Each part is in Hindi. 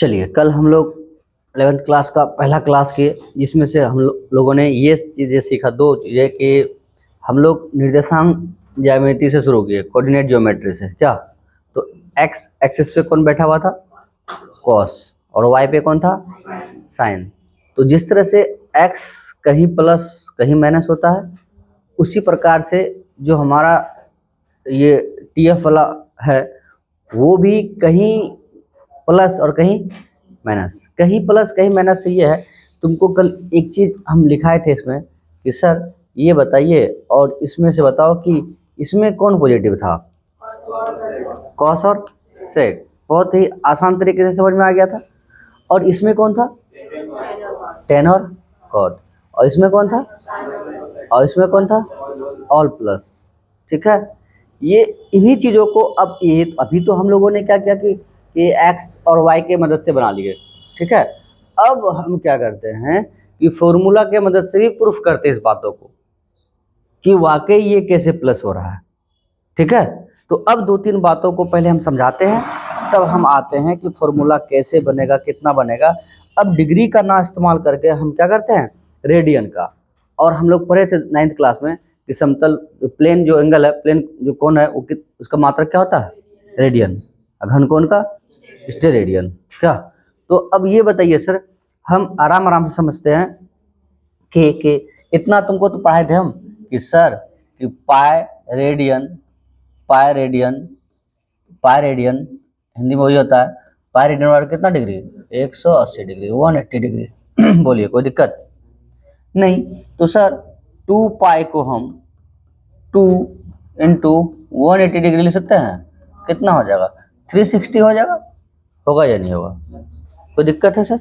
चलिए, कल हम लोग 11th क्लास का पहला क्लास किए, जिसमें से हम लोगों ने ये चीज़ें सीखा, दो चीज़ें कि हम लोग निर्देशांक ज्यामिति से शुरू किए, कोऑर्डिनेट ज्योमेट्री से। क्या? तो एक्स एक्सिस पे कौन बैठा हुआ था? कॉस। और वाई पे कौन था? साइन। तो जिस तरह से एक्स कहीं प्लस कहीं माइनस होता है, उसी प्रकार से जो हमारा ये टी एफ वाला है, वो भी कहीं प्लस और कहीं माइनस। कहीं प्लस कहीं माइनस से ये है, तुमको कल एक चीज़ हम लिखाए थे इसमें कि सर ये बताइए और इसमें से बताओ कि इसमें कौन पॉजिटिव था? कॉस और सेक। बहुत ही आसान तरीके से समझ में आ गया था। और इसमें कौन था? टेन और कॉट। और इसमें कौन था? और इसमें कौन था? All plus. ठीक है, ये इन्हीं चीज़ों को अब ये अभी तो हम लोगों ने क्या किया कि एक्स और वाई के मदद से बना लिए। ठीक है, अब हम क्या करते हैं कि फॉर्मूला के मदद से भी प्रूफ करते हैं इस बातों को कि वाकई ये कैसे प्लस हो रहा है। ठीक है, तो अब दो तीन बातों को पहले हम समझाते हैं, तब हम आते हैं कि फॉर्मूला कैसे बनेगा, कितना बनेगा। अब डिग्री का ना इस्तेमाल करके हम क्या करते हैं? रेडियन का। और हम लोग पढ़े थे 9th क्लास में कि समतल प्लेन जो एंगल है, प्लेन जो कोण है, वो उसका मात्रक क्या होता है? रेडियन। घन कोण का स्टेरेडियन। क्या? तो अब ये बताइए सर, हम आराम आराम से समझते हैं कि इतना तुमको तो पढ़ाए थे हम कि सर कि पाई रेडियन हिंदी में वही होता है। पाई रेडियन बराबर कितना डिग्री? 180 degree, 180 degree. बोलिए, कोई दिक्कत नहीं? तो सर 2 पाई को हम 2 इंटू 180 डिग्री ले सकते हैं। कितना हो जाएगा? 360 हो जाएगा। होगा या नहीं होगा? कोई दिक्कत है सर?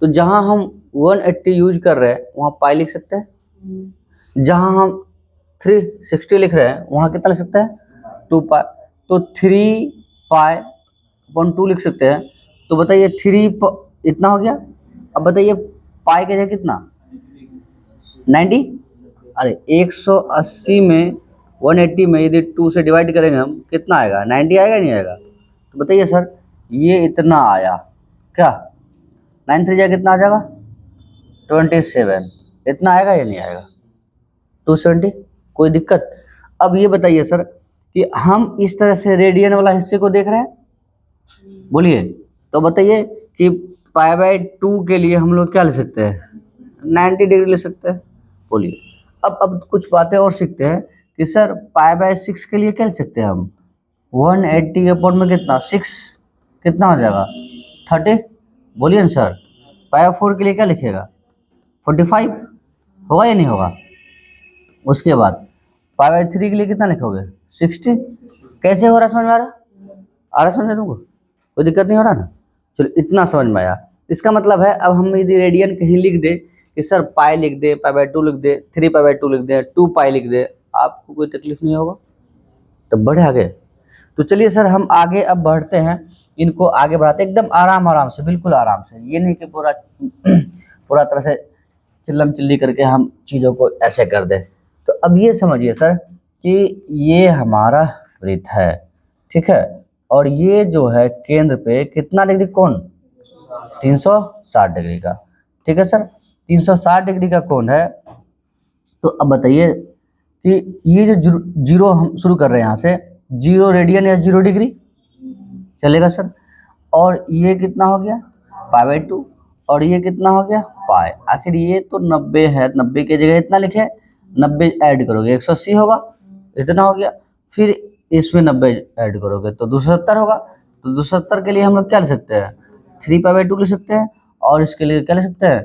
तो जहाँ हम 180 यूज कर रहे हैं वहाँ पाई लिख सकते हैं, जहाँ हम 360 लिख रहे हैं वहाँ कितना लिख सकते हैं? 2 पाई। तो 3 पाई अपन 2 लिख सकते हैं। तो बताइए इतना हो गया। अब बताइए पाई का जगह कितना? 90। अरे 180 में 180 में यदि 2 से डिवाइड करेंगे हम, कितना आएगा? 90 आएगा नहीं आएगा? तो बताइए सर, ये इतना आया। क्या 9 3 कितना आ जाएगा? 27। इतना आएगा या नहीं आएगा? 270। कोई दिक्कत? अब ये बताइए सर कि हम इस तरह से रेडियन वाला हिस्से को देख रहे हैं, बोलिए। तो बताइए कि पाई बाय 2 के लिए हम लोग क्या ले सकते हैं? 90 डिग्री ले सकते हैं। बोलिए। अब कुछ बातें और सीखते हैं कि सर पाई बाय 6 के लिए क्या ले सकते हैं हम? 180 अपॉन में कितना? 6 कितना हो जाएगा? 30। बोलिए ना सर। पाई बाय 4 के लिए क्या लिखेगा? 45। होगा या नहीं होगा? उसके बाद पाई बाय 3 के लिए कितना लिखोगे? 60। कैसे हो रहा, समझ में आ रहा? आ रहा समझ में तुमको? कोई दिक्कत नहीं हो रहा ना? चलो, इतना समझ में आया। इसका मतलब है अब हम यदि रेडियन कहीं लिख दे कि सर पाई लिख दे, पाई बाय 2 लिख दे, 3 पाई बाय 2 लिख दे, 2 पाई लिख दे, आपको कोई तकलीफ नहीं होगा। तब बढ़े आगे। तो चलिए सर, हम आगे अब बढ़ते हैं, इनको आगे बढ़ाते एकदम आराम आराम से, बिल्कुल आराम से। ये नहीं कि पूरा पूरा तरह से चिल्लम चिल्ली करके हम चीज़ों को ऐसे कर दें। तो अब ये समझिए सर कि ये हमारा वृत्त है, ठीक है, और ये जो है केंद्र पे कितना डिग्री कोण? 360 डिग्री का। ठीक है सर, 360 डिग्री का कोण है। तो अब बताइए कि ये जो जीरो हम शुरू कर रहे हैं यहाँ से, 0 रेडियन या 0 डिग्री चलेगा सर। और ये कितना हो गया? Pi by 2। और ये कितना हो गया? पाई। आखिर ये तो 90 है, 90 की जगह इतना लिखे, 90 ऐड करोगे 180 होगा, इतना हो गया। फिर इसमें 90 ऐड करोगे तो 270 होगा। तो 270 के लिए हम लोग क्या ले सकते हैं? 3 पाई बाय 2 ले सकते हैं। और इसके लिए क्या ले सकते हैं?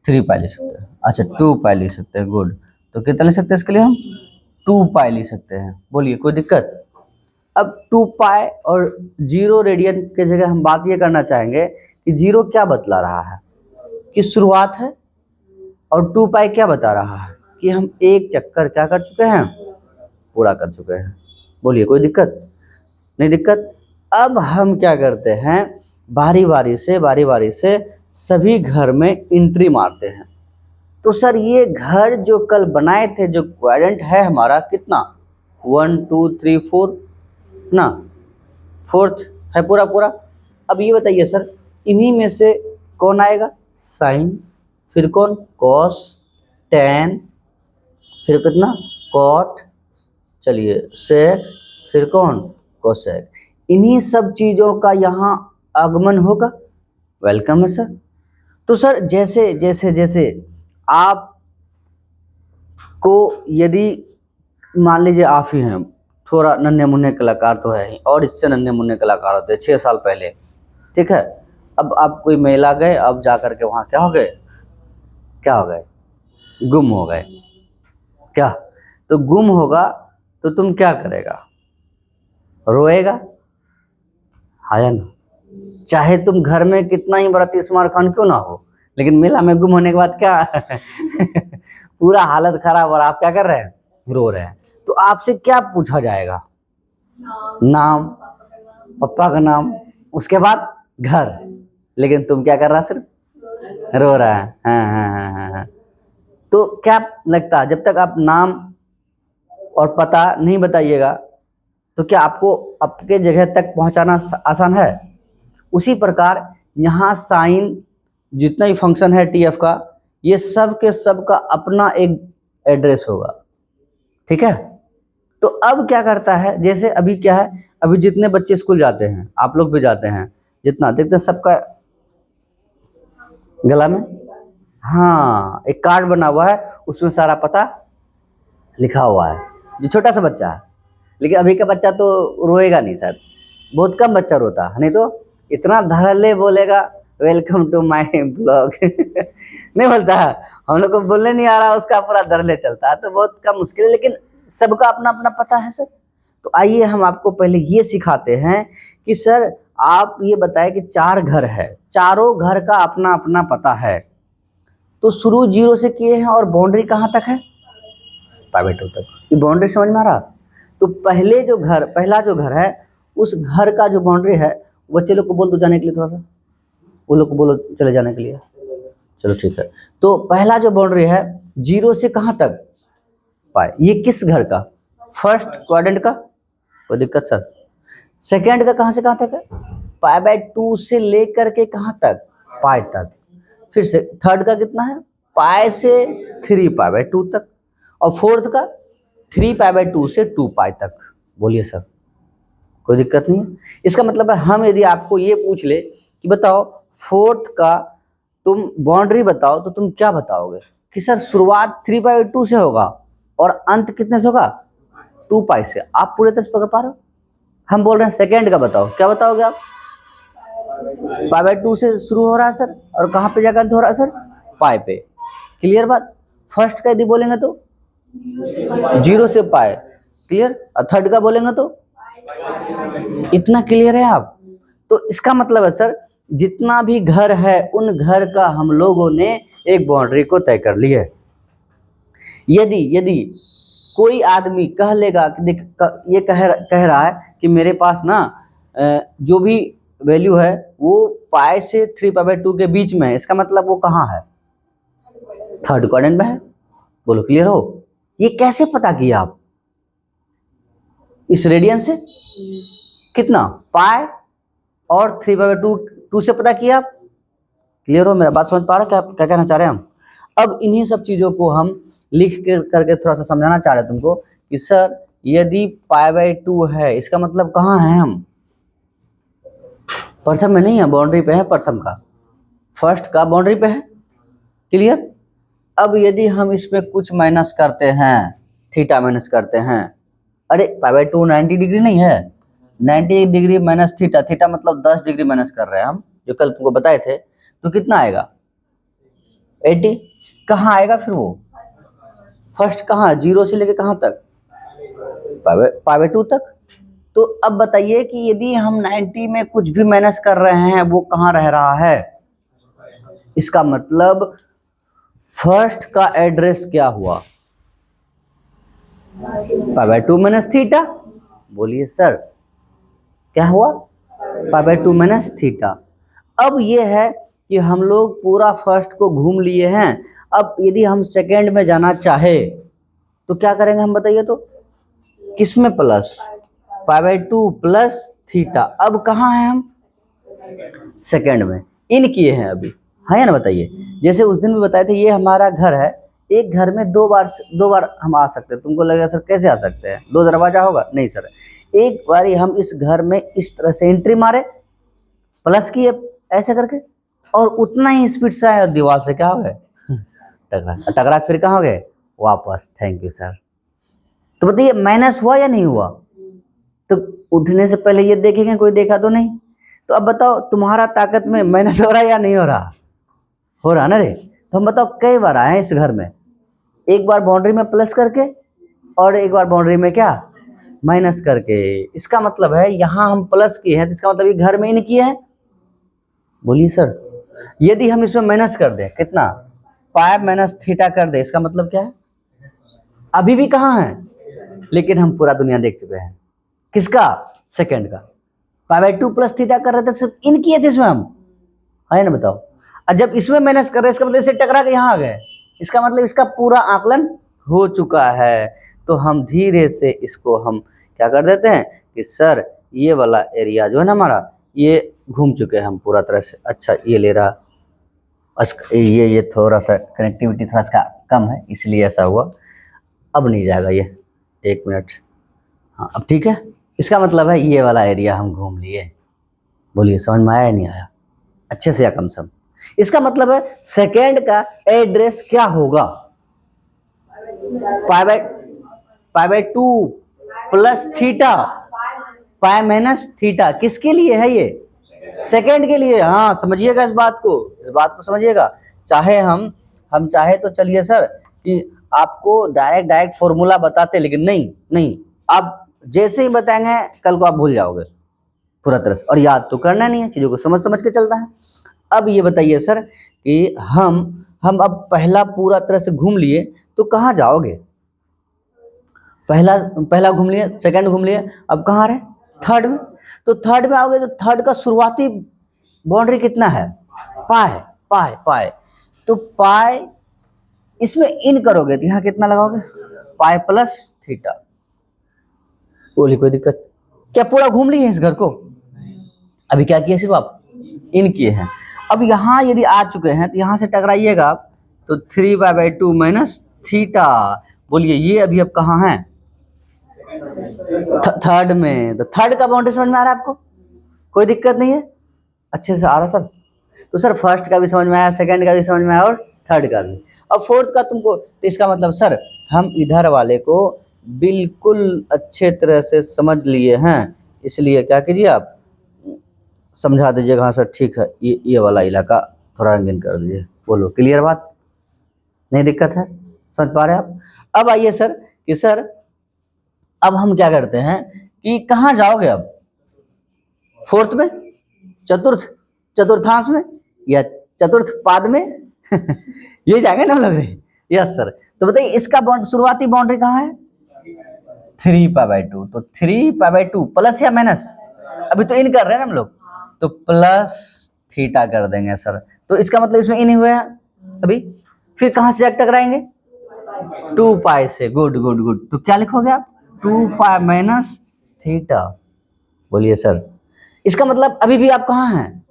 3 पाई ले सकते हैं। अच्छा, 2 पाई ले सकते हैं, गुड। तो कितना ले सकते हैं इसके लिए हम? 2 पाई ले सकते हैं। बोलिए, कोई दिक्कत? अब 2 पाई और 0 रेडियन की जगह हम बात ये करना चाहेंगे कि 0 क्या बतला रहा है? कि शुरुआत है। और 2 पाई क्या बता रहा है? कि हम एक चक्कर क्या कर चुके हैं? पूरा कर चुके हैं। बोलिए, कोई दिक्कत नहीं? दिक्कत? अब हम क्या करते हैं, बारी बारी से सभी घर में एंट्री मारते हैं। तो सर ये घर जो कल बनाए थे, जो क्वाड्रेंट है हमारा, कितना? 1 2 3 4 ना, 4th है पूरा पूरा। अब ये बताइए सर इन्हीं में से कौन आएगा? साइन, फिर कौन? कॉस, टेन, फिर कितना? कॉट, चलिए सेक, फिर कौन? कोसेक। इन्हीं सब चीज़ों का यहाँ आगमन होगा। वेलकम है सर। तो सर जैसे जैसे जैसे आप को यदि मान लीजिए आप ही हैं, थोड़ा नन्हे मुन्ने कलाकार तो है ही, और इससे नन्हे मुन्ने कलाकार होते 6 साल पहले, ठीक है। अब आप कोई मेला गए, अब जा कर के वहाँ क्या हो गए? क्या हो गए? गुम हो गए। क्या? तो गुम होगा तो तुम क्या करेगा? रोएगा, हाँ या ना? चाहे तुम घर में कितना ही बड़ा तीसमार खान क्यों ना हो, लेकिन मेला में गुम होने के बाद क्या पूरा हालत खराब, और आप क्या कर रहे हैं? रो रहे हैं। तो आपसे क्या पूछा जाएगा? नाम, पापा का नाम, उसके बाद घर, लेकिन तुम क्या कर रहा? सिर्फ रो रहा है। हाँ हाँ हाँ हाँ हाँ। तो क्या लगता है जब तक आप नाम और पता नहीं बताइएगा तो क्या आपको आपके जगह तक पहुंचाना आसान है? उसी प्रकार यहाँ साइन जितना ही फंक्शन है टीएफ का, ये सब के सब का अपना एक एड्रेस होगा, ठीक है। तो अब क्या करता है, जैसे अभी क्या है, अभी जितने बच्चे स्कूल जाते हैं, आप लोग भी जाते हैं, जितना देखते हैं सबका गला में हाँ एक कार्ड बना हुआ है, उसमें सारा पता लिखा हुआ है, जो छोटा सा बच्चा है। लेकिन अभी का बच्चा तो रोएगा नहीं शायद, बहुत कम बच्चा रोता है, नहीं तो इतना धड़ल्ले बोलेगा वेलकम टू माय ब्लॉग नहीं बोलता है। हम लोग को बोलने नहीं आ रहा, उसका पूरा धड़ल्ले चलता है, तो बहुत कम मुश्किल है, लेकिन सबका अपना अपना पता है सर। तो आइए हम आपको पहले ये सिखाते हैं कि सर आप ये बताएं कि 4 घर है, चारों घर का अपना अपना पता है, तो शुरू 0 से किए हैं और बाउंड्री कहाँ तक है? प्राइवेट तक। ये बाउंड्री समझ में आ रहा? तो पहला जो घर है, उस घर का जो बाउंड्री है, बच्चे लोग को बोल दो जाने के लिए, थोड़ा सा वो लोग को बोलो चले जाने के लिए। चलो ठीक है। तो पहला जो बाउंड्री है 0 से कहाँ तक? पाए। ये किस घर का? फर्स्ट क्वाड्रेंट का। कोई दिक्कत सर? सेकेंड का कहाँ से कहाँ तक है? π/2 से लेकर के कहाँ तक? पाई तक। फिर से थर्ड का कितना है? पाई से 3π/2 तक। और फोर्थ का 3π/2 से 2π तक। बोलिए सर, कोई दिक्कत नहीं है? इसका मतलब है हम यदि आपको ये पूछ ले कि बताओ फोर्थ का तुम बाउंड्री बताओ, तो तुम क्या बताओगे कि सर शुरुआत 3π/2 से होगा और अंत कितने से होगा? 2π से। आप पूरे तरह से पकड़ पा रहे हो? हम बोल रहे हैं सेकेंड का बताओ, क्या बताओगे आप? π/2 से शुरू हो रहा है सर, और कहाँ पे जाकर अंत हो रहा है सर? पाई पे। क्लियर बात? फर्स्ट का यदि बोलेंगे तो 0 से पाई, क्लियर। और थर्ड का बोलेंगे तो इतना, क्लियर है आप? तो इसका मतलब है सर जितना भी घर है उन घर का हम लोगों ने एक बाउंड्री को तय कर लिया है। यदि यदि कोई आदमी कह लेगा कि देख ये कह रहा है कि मेरे पास ना जो भी वैल्यू है वो पाई से 3π/2 के बीच में है, इसका मतलब वो कहाँ है? थर्ड क्वाड्रेंट में है। बोलो क्लियर हो? ये कैसे पता किया आप? इस रेडियन से कितना? पाई और 3/2 से पता किया आप? क्लियर हो? मेरा बात समझ पा रहा? क्या कहना चाह रहे हैं हम? अब इन्हीं सब चीज़ों को हम लिख करके थोड़ा सा समझाना चाह रहे हैं तुमको कि सर यदि π/2 है, इसका मतलब कहाँ है हम? प्रथम में नहीं है, बाउंड्री पे है, प्रथम का, फर्स्ट का बाउंड्री पे है। क्लियर? अब यदि हम इसमें कुछ माइनस करते हैं, थीटा माइनस करते हैं, अरे π/2 90 डिग्री नहीं है, 90 डिग्री माइनस थीटा, थीटा मतलब 10 डिग्री माइनस कर रहे हैं हम, जो कल तुमको बताए थे, तो कितना आएगा? 80। कहाँ आएगा फिर वो? फर्स्ट कहाँ? 0 से लेके कहाँ तक? π/2 तक। तो अब बताइए कि यदि हम 90 में कुछ भी माइनस कर रहे हैं, वो कहाँ रह रहा है? इसका मतलब फर्स्ट का एड्रेस क्या हुआ? π/2 माइनस थीटा। बोलिए सर, क्या हुआ? π/2 माइनस थीटा। अब ये है कि हम लोग पूरा फर्स्ट को घूम लिए हैं। अब यदि हम सेकेंड में जाना चाहे तो क्या करेंगे हम बताइए तो? किसमें प्लस? π/2 plus theta. अब कहाँ है हम? सेकेंड में। इन किए हैं अभी, हाँ या ना बताइए। जैसे उस दिन भी बताए थे ये हमारा घर है, एक घर में दो बार हम आ सकते हैं। तुमको लगेगा सर कैसे आ सकते हैं, 2 दरवाजा होगा? नहीं सर, एक बारी हम इस घर में इस तरह से एंट्री मारे, प्लस किए ऐसे करके, और उतना ही स्पीड से आए और दीवार से क्या हो गए टकरा टकरा, फिर कहाँ हो गए वापस। Thank you sir. तो बताइए माइनस हुआ या नहीं हुआ? तो उठने से पहले ये देखेंगे कोई देखा तो नहीं। तो अब बताओ तुम्हारा ताकत में माइनस हो रहा है या नहीं हो रहा? हो रहा ना रे। तो हम बताओ कई बार आए इस घर में, एक बार बाउंड्री में प्लस करके और एक बार बाउंड्री में क्या माइनस करके। इसका मतलब है यहाँ हम प्लस किए हैं, तो इसका मतलब ये घर में इन किए हैं। बोलिए सर, यदि हम इसमें माइनस कर दें, कितना पाई माइनस थीटा कर दे, इसका मतलब क्या है? अभी भी कहाँ है, लेकिन हम पूरा दुनिया देख चुके हैं। किसका? सेकंड का। पाई/2 प्लस थीटा कर रहे थे, सिर्फ इन किए थे इसमें हम, है ना बताओ। और जब इसमें माइनस कर रहे हैं, इसका मतलब इससे टकरा के यहाँ आ गए, इसका मतलब इसका पूरा आकलन हो चुका है। तो हम धीरे से इसको हम क्या कर देते हैं कि सर ये वाला एरिया जो है ना हमारा, ये घूम चुके हैं हम पूरा तरह से। अच्छा ये ले रहा, ये थोड़ा सा कनेक्टिविटी थोड़ा सा कम है, इसलिए ऐसा हुआ। अब नहीं जाएगा ये, 1 मिनट, हाँ अब ठीक है। इसका मतलब है ये वाला एरिया हम घूम लिए। बोलिए समझ में आया या नहीं आया, अच्छे से या कम सम? इसका मतलब है सेकेंड का एड्रेस क्या होगा? पाई/2 plus theta, pi minus theta. किसके लिए है ये? सेकेंड के लिए। हाँ समझिएगा इस बात को समझिएगा। चाहे हम चाहे तो चलिए सर कि आपको डायरेक्ट फॉर्मूला बताते, लेकिन नहीं, आप जैसे ही बताएंगे कल को आप भूल जाओगे पूरा तरह से, और याद तो करना नहीं है, चीज़ों को समझ के चलता है। अब ये बताइए सर कि हम अब पहला पूरा तरह से घूम लिए, तो कहाँ जाओगे? पहला घूम लिए, सेकंड घूम लिए, अब कहाँ रहे? थर्ड में। तो थर्ड में आओगे तो थर्ड का शुरुआती बाउंड्री कितना है? पाई। तो पाई इसमें इन करोगे तो यहाँ कितना लगाओगे? Pi plus theta. बोली कोई दिक्कत? क्या पूरा घूम लिए इस घर को? अभी क्या किए, सिर्फ आप इन किए हैं। अब यहाँ यदि आ चुके हैं तो यहाँ से टकराइएगा आप, तो 3/2 माइनस थीटा। बोलिए ये अभी अब कहाँ है? थर्ड में। तो थर्ड का बाउंड्री समझ में आ रहा है आपको? कोई दिक्कत नहीं है, अच्छे से आ रहा सर? तो सर फर्स्ट का भी समझ में आया, सेकंड का भी समझ में आया, और थर्ड का भी। अब फोर्थ का तुमको, तो इसका मतलब सर हम इधर वाले को बिल्कुल अच्छे तरह से समझ लिए हैं, इसलिए क्या कीजिए आप समझा दीजिएगा। हाँ सर ठीक है, ये वाला इलाका थोड़ा रंगीन कर दीजिए। बोलो क्लियर बात? नहीं दिक्कत है, समझ पा रहे हैं आप? अब आइए सर कि सर अब हम क्या करते हैं कि कहाँ जाओगे अब? फोर्थ में, चतुर्थांश में, या चतुर्थ पाद में ये जाएंगे ना हम लोग? Yes sir. तो बताइए इसका शुरुआती बाउंड्री कहाँ है? 3/2। तो 3/2 प्लस या माइनस? अभी तो इन कर रहे हैं ना हम लोग, तो प्लस थीटा कर देंगे सर। तो इसका मतलब इसमें इन ही हुए हैं अभी। फिर कहाँ से टकराएंगे? 2 पाई से। गुड। तो क्या लिखोगे आप? 2 पाई माइनस थीटा। बोलिए सर, इसका मतलब अभी भी आप कहाँ हैं?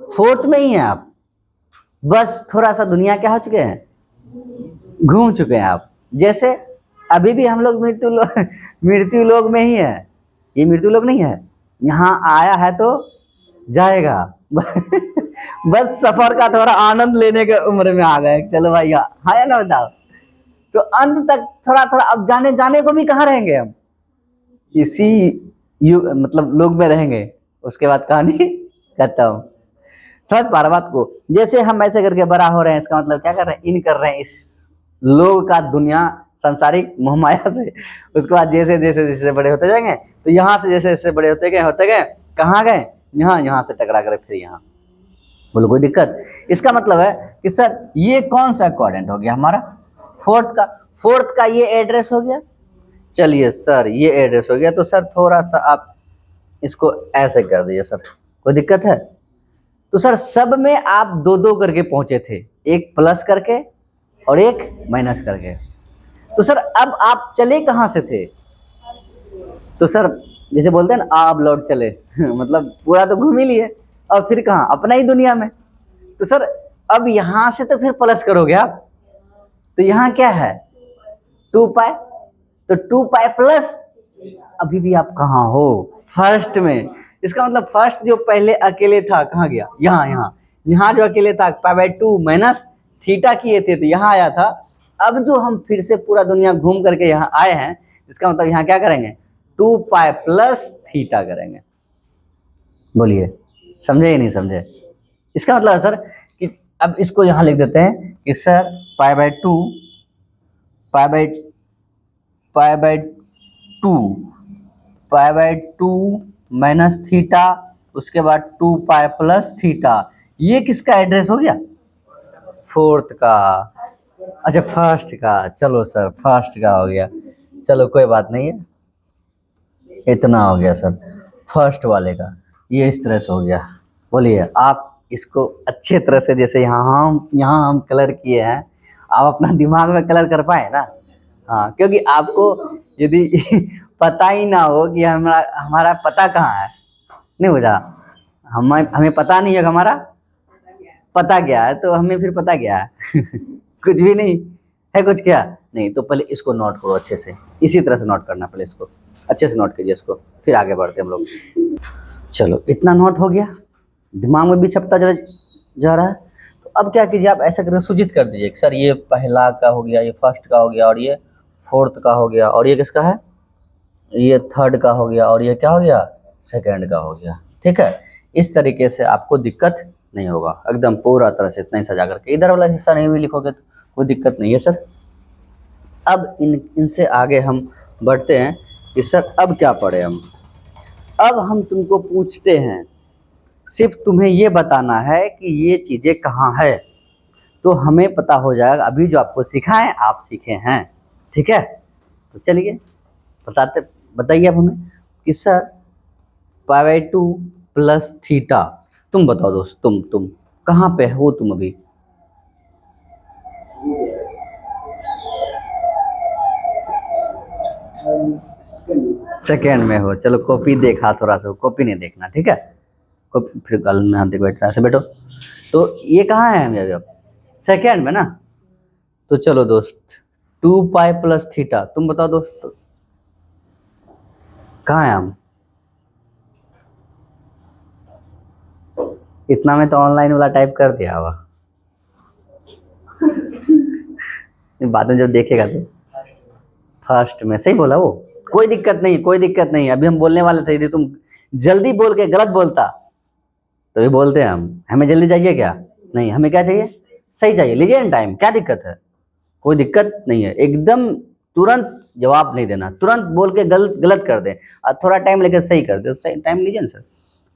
फोर्थ में ही हैं आप, बस थोड़ा सा दुनिया क्या हो चुके हैं, घूम चुके हैं आप। जैसे अभी भी हम लोग मृत्यु लोक में ही है, ये मृत्यु लोक नहीं है, यहाँ आया है तो जाएगा बस सफर का थोड़ा आनंद लेने के उम्र में आ गए। चलो भाई हाँ या ना बताओ? तो अंत तक थोड़ा अब जाने को भी कहाँ रहेंगे हम? इसी मतलब लोग में रहेंगे, उसके बाद कहानी खत्म। समझ पा रहा बात को? जैसे हम ऐसे करके बड़ा हो रहे हैं, इसका मतलब क्या कर रहे हैं? इन कर रहे हैं इस लोग का दुनिया सांसारिक मोहमाया से। उसके बाद जैसे जैसे बड़े होते जाएंगे, तो यहाँ से जैसे बड़े होते गए कहाँ गए? यहाँ से टकरा कर फिर यहाँ। बोलो कोई दिक्कत? इसका मतलब है कि सर ये कौन सा क्वाड्रेंट हो गया हमारा? फोर्थ का ये एड्रेस हो गया। चलिए सर ये एड्रेस हो गया, तो सर थोड़ा सा आप इसको ऐसे कर दीजिए सर, कोई दिक्कत है? तो सर सब में आप 2 करके पहुंचे थे, एक प्लस करके और एक माइनस करके। तो सर अब आप चले कहाँ से थे? तो सर जैसे बोलते हैं ना, आप लौट चले मतलब पूरा तो घूम ही लिए, और फिर कहाँ? अपना ही दुनिया में। तो सर अब यहां से तो फिर प्लस करोगे आप, तो यहाँ क्या है 2 पाई, तो 2 पाई प्लस, अभी भी आप कहाँ हो फर्स्ट में। इसका मतलब फर्स्ट जो पहले अकेले था कहाँ गया, यहाँ यहाँ यहाँ जो अकेले था π/2 माइनस थीटा किए थे तो यहाँ आया था। अब जो हम फिर से पूरा दुनिया घूम करके यहाँ आए हैं, इसका मतलब यहाँ क्या करेंगे 2 पाई प्लस थीटा करेंगे। बोलिए समझे या नहीं समझे। इसका मतलब है सर कि अब इसको यहाँ लिख देते हैं कि सर π/2 π/2 माइनस थीटा, उसके बाद 2 पाई प्लस थीटा। ये किसका एड्रेस हो गया, फोर्थ का, अच्छा फर्स्ट का। चलो सर फर्स्ट का हो गया, चलो कोई बात नहीं है, इतना हो गया सर फर्स्ट वाले का। ये इस तरह से हो गया। बोलिए आप इसको अच्छे तरह से, जैसे यहाँ हम कलर किए हैं, आप अपना दिमाग में कलर कर पाए ना। हाँ, क्योंकि आपको यदि पता ही ना हो कि हमारा पता कहाँ है, नहीं बुझा, हमें पता नहीं है हमारा पता क्या है, तो हमें फिर पता क्या है कुछ भी नहीं है, कुछ क्या नहीं। तो पहले इसको नोट करो अच्छे से, इसी तरह से नोट करना, पहले इसको अच्छे से नोट कीजिए इसको, फिर आगे बढ़ते हम लोग। चलो इतना नोट हो गया, दिमाग में भी छपता जा रहा है। तो अब क्या कीजिए, आप ऐसा करके सूचित कर दीजिए सर ये पहला का हो गया, ये फर्स्ट का हो गया, और ये फोर्थ का हो गया, और ये किसका है, ये थर्ड का हो गया, और ये क्या हो गया सेकंड का हो गया। ठीक है, इस तरीके से आपको दिक्कत नहीं होगा, एकदम पूरा तरह से इतना ही सजा करके। इधर वाला हिस्सा नहीं भी लिखोगे तो कोई दिक्कत नहीं है सर। अब इनसे आगे हम बढ़ते हैं कि सर अब क्या पढ़े हम। अब हम तुमको पूछते हैं, सिर्फ तुम्हें ये बताना है कि ये चीज़ें कहाँ है, तो हमें पता हो जाएगा। अभी जो आपको सिखाएं आप सीखे हैं, ठीक है। तो चलिए बताइए अब हमें कि सर π/2 प्लस थीटा, तुम बताओ दोस्त, तुम कहाँ पे हो तुम अभी। सेकेंड में हो, चलो कॉपी देखा थोड़ा सा, कॉपी नहीं देखना, ठीक है। कॉपी फिर गल में हाथ देख बैठना, ऐसे बैठो। तो ये कहाँ है हम अब सेकेंड में ना। तो चलो दोस्त 2 पाई प्लस थीटा, तुम बताओ दोस्त कहाँ है हम। इतना में तो ऑनलाइन वाला टाइप कर दिया हुआ बाद में जब देखेगा तो फर्स्ट में सही बोला वो, कोई दिक्कत नहीं, कोई दिक्कत नहीं। अभी हम बोलने वाले थे, यदि तुम जल्दी बोल के गलत बोलता तो भी बोलते हैं हम, हमें जल्दी चाहिए क्या, नहीं हमें क्या चाहिए, सही चाहिए, लीजिए टाइम, क्या दिक्कत है, कोई दिक्कत नहीं है। एकदम तुरंत जवाब नहीं देना, तुरंत बोल के गलत कर दें और थोड़ा टाइम लेकर सही कर दे, सही टाइम लीजिए ना सर।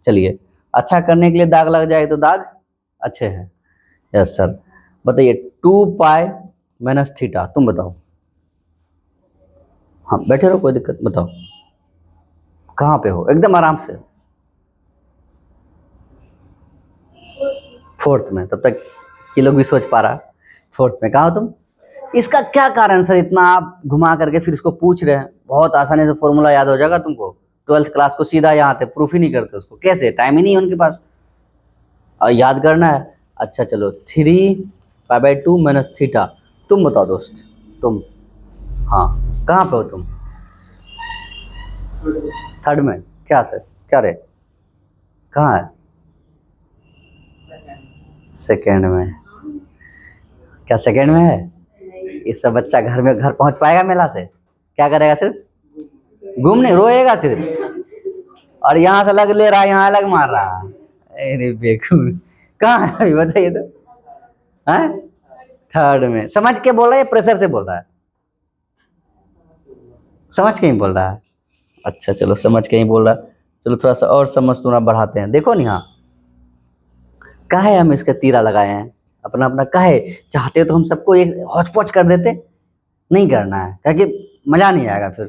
चलिए, अच्छा करने के लिए दाग लग जाए तो दाग अच्छे हैं। यस सर, बताइए 2 पाई माइनस थीटा, तुम बताओ। हाँ बैठे रहो, कोई दिक्कत, बताओ कहाँ पे हो, एकदम आराम से। फोर्थ में, तब तक ये लोग भी सोच पा रहा फोर्थ में कहाँ हो तुम। इसका क्या कारण सर, इतना आप घुमा करके फिर इसको पूछ रहे हैं। बहुत आसानी से फॉर्मूला याद हो जाएगा तुमको, 12th क्लास को सीधा यहाँ आते, प्रूफ ही नहीं करते उसको, कैसे, टाइम ही नहीं है उनके पास और याद करना है। अच्छा चलो 3 π/2 माइनस थीटा, तुम बताओ दोस्त, तुम हाँ कहाँ पे हो तुम, थर्ड में, क्या सर क्या रे, कहाँ है, सेकेंड में, क्या सेकेंड में है। ये सब बच्चा घर पहुंच पाएगा मेला से, क्या करेगा, सिर्फ घूमने रोएगा सिर्फ, और यहाँ से अलग ले रहा है, यहाँ अलग मार रहा है। अरे बेवकूफ, कहाँ है अभी बताइए तो, हैं थर्ड में। समझ के बोल रहा है या प्रेशर से बोल रहा है, समझ के ही बोल रहा है। अच्छा चलो समझ के ही बोल रहा है, चलो थोड़ा सा और समझ थोड़ा बढ़ाते हैं। देखो नहीं, हाँ काहे हम इसका तीरा लगाए हैं, अपना अपना काहे चाहते तो हम सबको एक हौच पौच कर देते, नहीं करना है क्योंकि मज़ा नहीं आएगा फिर।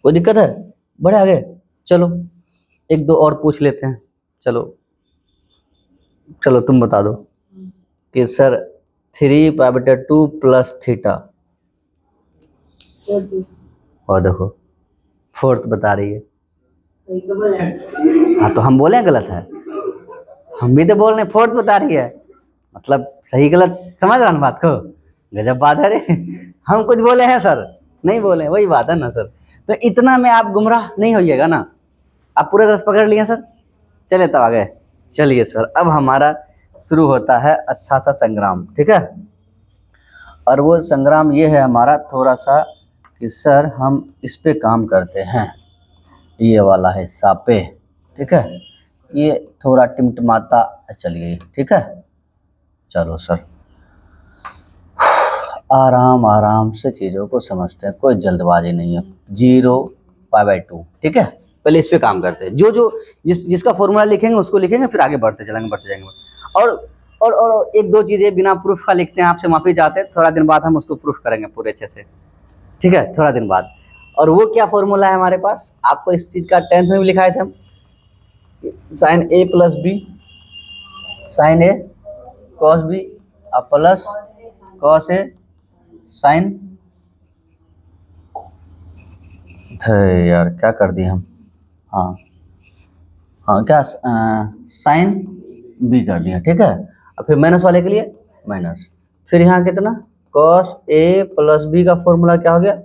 कोई दिक्कत है, बढ़े आगे, चलो एक दो और पूछ लेते हैं। चलो तुम बता दो कि सर 3 π/2 प्लस थीटा, और देखो फोर्थ बता रही है। हाँ तो हम बोले गलत है, हम भी तो बोल रहे फोर्थ बता रही है, मतलब सही गलत समझ रहा ना बात को। गजब बात है रे। हम कुछ बोले हैं सर? नहीं बोले, वही बात है ना सर। तो इतना में आप गुमराह नहीं होइएगा ना। आप पूरे 10 पकड़ लिए सर। चले तब आगे। चलिए सर, अब हमारा शुरू होता है अच्छा सा संग्राम, ठीक है। और वो संग्राम ये है हमारा थोड़ा सा कि सर हम इस पे काम करते हैं, ये वाला है सापे, ठीक है। ये थोड़ा टिमटिमाता चलिए, ठीक है। चलो सर, आराम आराम से चीज़ों को समझते हैं, कोई जल्दबाजी नहीं है। 0 π/2, ठीक है। पहले इस पे काम करते हैं, जो जो जिसका फॉर्मूला लिखेंगे उसको लिखेंगे, फिर आगे बढ़ते जाएंगे। और एक दो चीज़ें बिना प्रूफ का लिखते हैं, आपसे माफ़ी चाहते हैं। थोड़ा दिन बाद हम उसको प्रूफ करेंगे पूरे अच्छे से, ठीक है, थोड़ा दिन बाद। और वो क्या फॉर्मूला है हमारे पास, आपको इस चीज़ का 10th में भी लिखाए थे हम। sin A + B, sin A cos B plus cos A sin, यार क्या कर दिए हम, हाँ हाँ क्या sin B कर दिया, ठीक है। और फिर माइनस वाले के लिए माइनस, फिर यहाँ कितना cos A + B का फॉर्मूला क्या हो गया,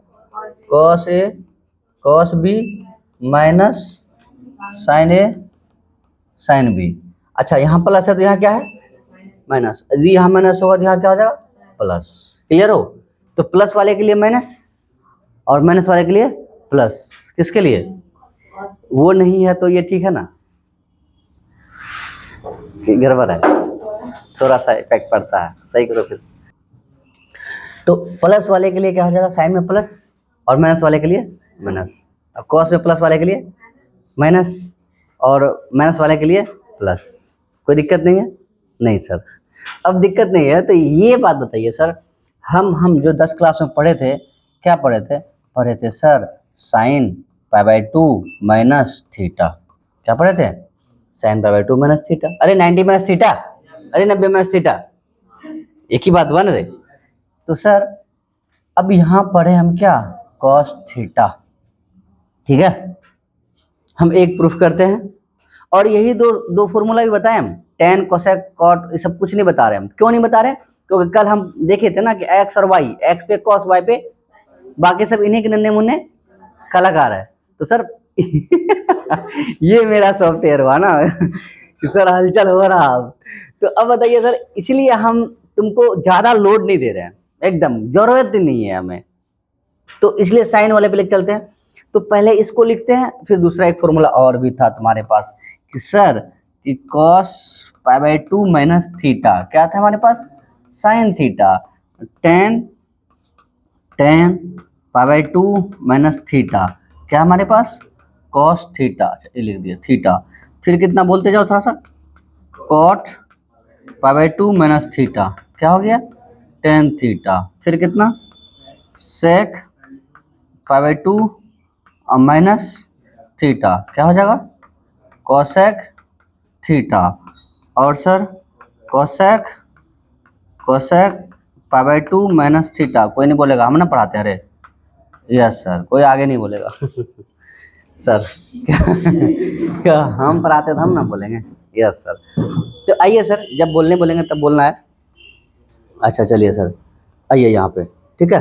cos A cos B minus sin A sin B। अच्छा, यहाँ प्लस है तो यहाँ क्या है माइनस, यदि यहाँ माइनस होगा तो यहाँ क्या हो जाएगा प्लस। क्लियर हो? तो प्लस वाले के लिए माइनस और माइनस वाले के लिए प्लस, किसके लिए, वो नहीं है तो ये ठीक है ना, गड़बड़ है, थोड़ा सा इफेक्ट पड़ता है, सही करो फिर। तो प्लस वाले के लिए क्या हो जाएगा, साइन में प्लस, और माइनस वाले के लिए माइनस। अब कॉस में प्लस वाले के लिए माइनस और माइनस वाले के लिए प्लस। कोई दिक्कत नहीं है? नहीं सर, अब दिक्कत नहीं है। तो ये बात बताइए सर, हम जो 10 क्लास में पढ़े थे, क्या पढ़े थे सर, साइन π/2 माइनस थीटा। क्या पढ़े थे, साइन π/2 माइनस थीटा। अरे 90 माइनस थीटा, अरे 90 माइनस थीटा, एक ही बात बन रहे। तो सर अब यहाँ पढ़े हम क्या, कॉस थीटा, ठीक है। हम एक प्रूफ करते हैं, और यही दो फॉर्मूला भी बताए हम, टेन कोसेक कॉट, ये सब कुछ नहीं बता रहे हम। क्यों नहीं बता रहे, क्योंकि कल हम देखे थे ना कि एक्स और वाई, एक्स पे कॉस, वाई पे, बाकी सब इन्हीं के नन्हे मुन्ने कलाकार है। तो सर ये मेरा सॉफ्टवेयर हुआ ना कि सर हलचल हो रहा अब। तो अब बताइए सर, इसलिए हम तुमको ज्यादा लोड नहीं दे रहे हैं, एकदम जरूरत ही नहीं है हमें। तो इसलिए साइन वाले पे चलते हैं। तो पहले इसको लिखते हैं, फिर दूसरा एक फॉर्मूला और भी था तुम्हारे पास कि सर कि cos π/2 माइनस थीटा, क्या था हमारे पास, sine theta, tan π/2 minus theta, क्या हमारे पास cos थीटा, ये लिख दिया थीटा। फिर कितना बोलते जाओ थोड़ा सा, cot π/2 माइनस थीटा, क्या हो गया टेन थीटा। फिर कितना sec π/2 माइनस थीटा, क्या हो जाएगा कोसेक थीटा। और सर कोसेक π/2 माइनस थीटा, कोई नहीं बोलेगा, हम ना पढ़ाते हैं, अरे यस सर, कोई आगे नहीं बोलेगा सर क्या हम पढ़ाते तो हम ना बोलेंगे, यस सर। तो आइए सर, जब बोलेंगे तब बोलना है। अच्छा चलिए सर, आइए यहाँ पे, ठीक है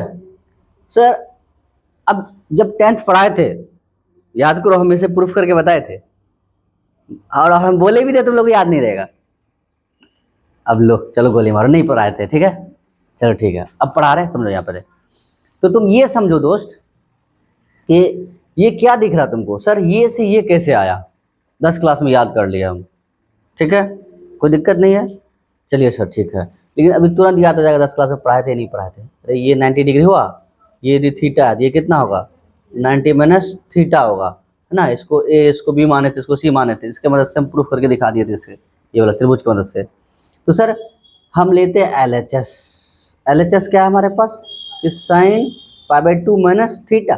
सर। अब जब 10th पढ़ाए थे, याद करो, हम इसे प्रूफ करके बताए थे, और हम बोले भी थे, तुम लोग याद नहीं रहेगा। अब लो चलो गोली मारो, नहीं पढ़ाए थे, ठीक है, चलो ठीक है, अब पढ़ा रहे हैं, समझो यहाँ पर। तो तुम ये समझो दोस्त कि ये क्या दिख रहा तुमको, सर ये से ये कैसे आया, 10 क्लास में याद कर लिया हम, ठीक है, कोई दिक्कत नहीं है। चलिए सर ठीक है, लेकिन अभी तुरंत याद आ जाएगा 10 क्लास में पढ़ाए थे नहीं पढ़ाए थे। अरे ये 90 डिग्री हुआ, ये यदि थीटा है, ये कितना होगा 90 माइनस थीटा होगा, है ना। इसको ए, इसको बी माने थे, इसको सी माने थे, इसके मदद से हम प्रूफ करके दिखा दिए थे, इसके ये वाला त्रिभुज की मदद से। तो सर हम लेते हैं LHS। LHS क्या है हमारे पास कि साइन π/2 माइनस थीटा।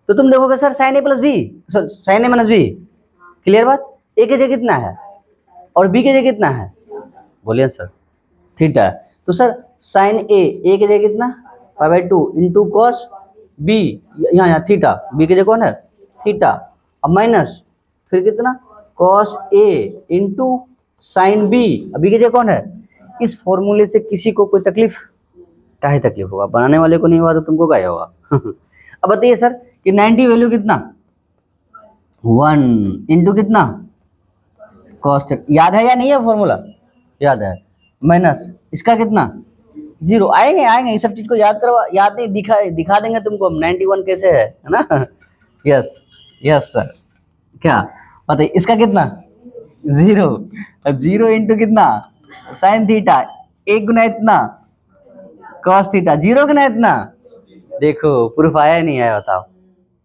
तो तुम देखोगे sir sine A + B, sine A - B, clear बात। ए के जगह कितना है और बी के जगह कितना है, बोलिए सर थीटा। तो सर साइन ए के जगह कितना π/2 इंटू कॉस बी, यहाँ थीटा, बी के जगह कौन है थीटा, अब माइनस फिर कितना cos A into sine B, B की जगह कौन है इस फॉर्मूले से किसी को कोई तकलीफ? काहे तकलीफ होगा? बनाने वाले को नहीं हुआ तो तुमको काहे होगा? अब बताइए सर कि 90 वैल्यू कितना? 1 इंटू कितना? Cos theta. याद है या नहीं है फॉर्मूला? याद है। माइनस इसका कितना? 0। आएंगे आएंगे, इस सब चीज को याद करवा, याद नहीं, दिखा देंगे तुमको हम 91 कैसे है ना? Yes yes sir. क्या बताइए इसका कितना? 0। 0 इंटू कितना? Sine theta. 1 गुना इतना कॉस थीटा। 0 गुना इतना। देखो प्रूफ आया ही नहीं आया, बताओ।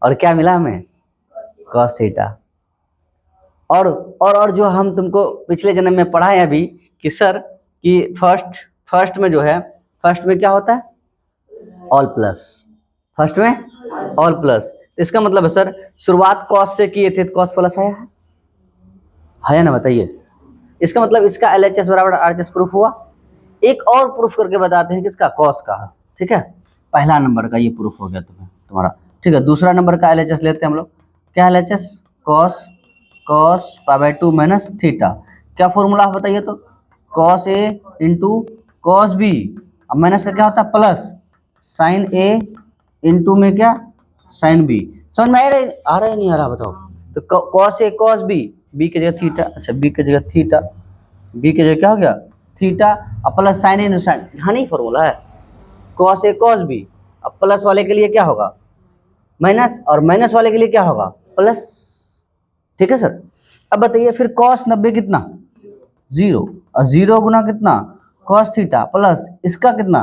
और क्या मिला हमें? Cos theta. और जो हम तुमको पिछले जन्म में पढ़ाए अभी कि सर कि फर्स्ट में जो है, फर्स्ट में क्या होता है? All plus. फर्स्ट में ऑल प्लस, इसका मतलब है सर शुरुआत कॉस से किए थे तो कॉस प्लस आया है ना? बताइए। इसका मतलब इसका LHS बराबर RHS प्रूफ हुआ। एक और प्रूफ करके बताते हैं किसका? कॉस का। ठीक है, पहला नंबर का ये प्रूफ हो गया तुम्हारा। ठीक है, दूसरा नंबर का LHS लेते हैं हम लोग। क्या LHS? कॉस पाई/2 माइनस थीटा। क्या फॉर्मूला बताइए तो? Cos A into cos B, अब माइनस का क्या होता है? प्लस साइन A इंटू में क्या? Sine B। समझ में आ रहा है नहीं आ रहा बताओ? तो cos A cos B, B की जगह थीटा, अच्छा B की जगह थीटा, B की जगह क्या हो गया? थीटा, अब प्लस साइन A साइन, यहाँ नहीं फॉर्मूला है? कॉस A कॉस B, अब प्लस वाले के लिए क्या होगा? माइनस, और माइनस वाले के लिए क्या होगा? प्लस। ठीक है सर। अब बताइए फिर कॉस 90 कितना? 0, और 0 गुना कितना? कॉस थीटा प्लस इसका कितना?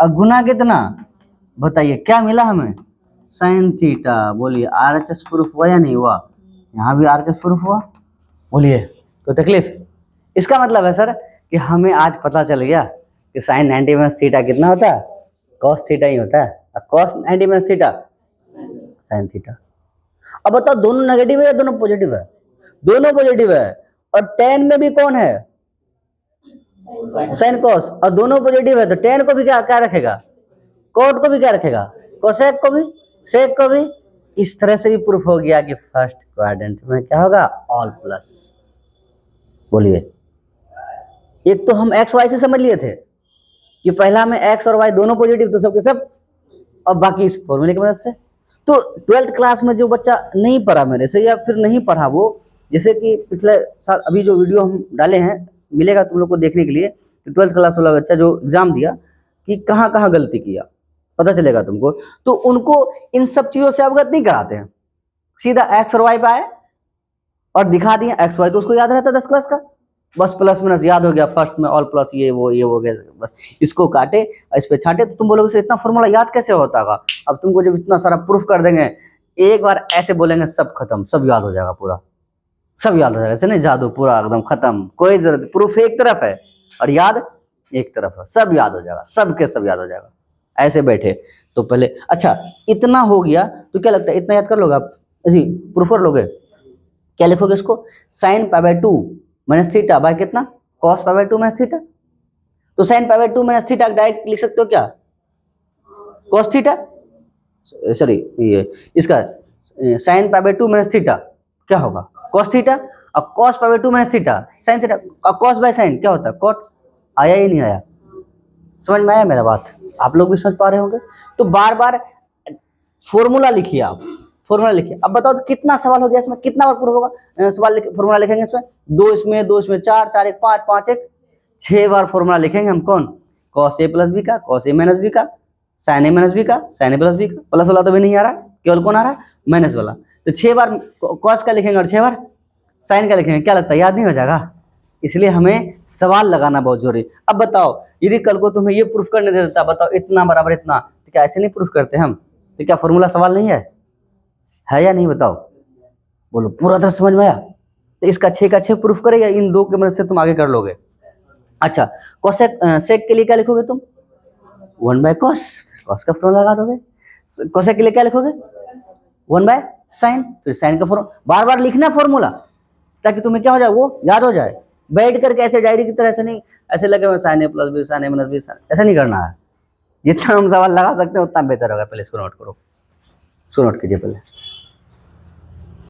गुना कितना? बताइए क्या मिला हमें? Sine theta. बोलिए RHS प्रूफ हुआ या नहीं हुआ? यहाँ भी RHS प्रूफ हुआ। बोलिए तो तकलीफ? इसका मतलब है सर कि हमें आज पता चल गया कि साइन 90 माइनस थीटा कितना होता है? कॉस थीटा ही होता है। और cos 90 minus theta sine theta. अब बताओ दोनों नेगेटिव है या दोनों पॉजिटिव है? दोनों पॉजिटिव है। और टेन में भी कौन है? Sine cos. और दोनों पॉजिटिव है तो टेन को भी क्या रखेगा? कॉट को भी क्या रखेगा? कोसेक को भी, सेक को भी। इस तरह से भी प्रूफ हो गया कि फर्स्ट क्वाड्रेंट में क्या होगा? All plus. बोलिए, एक तो हम एक्स वाई से समझ लिए थे कि पहला में एक्स और वाई दोनों पॉजिटिव तो सबके सब, और बाकी इस फॉर्मूले की मदद से। तो 12th क्लास में जो बच्चा नहीं पढ़ा मेरे से या फिर नहीं पढ़ा, वो जैसे कि पिछले साल अभी जो वीडियो हम डाले हैं मिलेगा तुम लोग को देखने के लिए, तो 12th क्लास वाला बच्चा जो एग्जाम दिया कि कहाँ कहाँ गलती किया पता चलेगा तुमको। तो उनको इन सब चीज़ों से अवगत नहीं कराते हैं, सीधा एक्स और वाई पे आए और दिखा दिए एक्स वाई, तो उसको याद रहता है 10 क्लास का, बस प्लस माइनस याद हो गया, फर्स्ट में ऑल प्लस ये हो गया, बस इसको काटे और इस पे छाटे। तो तुम बोलोगे सर इतना फॉर्मूला याद कैसे होता होगा? अब तुमको जब इतना सारा प्रूफ कर देंगे, एक बार ऐसे बोलेंगे सब खत्म, सब याद हो जाएगा, पूरा सब याद हो जाएगा। ऐसे नहीं जादू पूरा एकदम खत्म, कोई जरूरत, प्रूफ एक तरफ है और याद एक तरफ है, सब याद हो जाएगा, सबके सब याद हो जाएगा। ऐसे बैठे तो पहले अच्छा इतना हो गया तो क्या लगता है इतना याद कर लोगे आप? जी प्रूफ कर लोगे? क्या लिखोगे इसको? साइन पाई/2 माइनस थीटा बाय कितना? कॉस पाई/2 माइनस थीटा। तो साइन पाई/2 माइनस थीटा डायरेक्ट लिख सकते हो क्या? कॉस थीटा, सॉरी ये इसका साइन पाई/2 माइनस थीटा क्या होगा? Cos theta. और कॉस पाई/2 minus theta sine theta, cos by sine क्या होता है? कॉट। आया ही नहीं आया? समझ में आया मेरा बात? आप लोग भी समझ पा रहे होंगे। तो बार बार फॉर्मूला लिखिए, आप फॉर्मूला लिखिए। अब बताओ तो कितना सवाल हो गया इसमें, कितना बार प्रूफ होगा? सवाल फॉर्मूला लिखेंगे इसमें, दो इसमें 4, 4 1 5, 5 1 6 बार फॉर्मूला लिखेंगे हम। कौन? कॉस ए प्लस बी का, कॉस ए माइनस बी का, साइन ए माइनस बी का, साइन ए प्लस बी का। प्लस वाला तो भी नहीं आ रहा, केवल कौन आ रहा है? माइनस वाला। तो 6 बार कॉस का लिखेंगे और 6 बार साइन का लिखेंगे। क्या लगता है याद नहीं हो जाएगा? इसलिए हमें सवाल लगाना बहुत जरूरी। अब बताओ यदि कल को तुम्हें ये प्रूफ करने दे देता, बताओ इतना बराबर इतना, तो क्या ऐसे नहीं प्रूफ करते हम? तो क्या फॉर्मूला सवाल नहीं है या नहीं? बताओ, बोलो पूरा तरह समझ में आया? तो इसका 6 का 6 प्रूफ करेगा, इन दो की मदद से तुम आगे कर लोगे। अच्छा कोसेक सेक के लिए क्या लिखोगे तुम? 1/cos, कॉस का फॉर्मूला लगा दोगे। कोसेक के लिए क्या लिखोगे? 1/sin, फिर साइन का फॉर्मूला। बार बार लिखना फॉर्मूला ताकि तुम्हें क्या हो जाए, वो याद हो जाए। बैठ करके ऐसे डायरी की तरह से नहीं, ऐसे लगे साइन ए प्लस बी, साइन ए माइनस बी, ऐसा नहीं करना है। जितना हम सवाल लगा सकते हैं उतना बेहतर होगा। पहले इसको नोट करो, इसको नोट कीजिए पहले।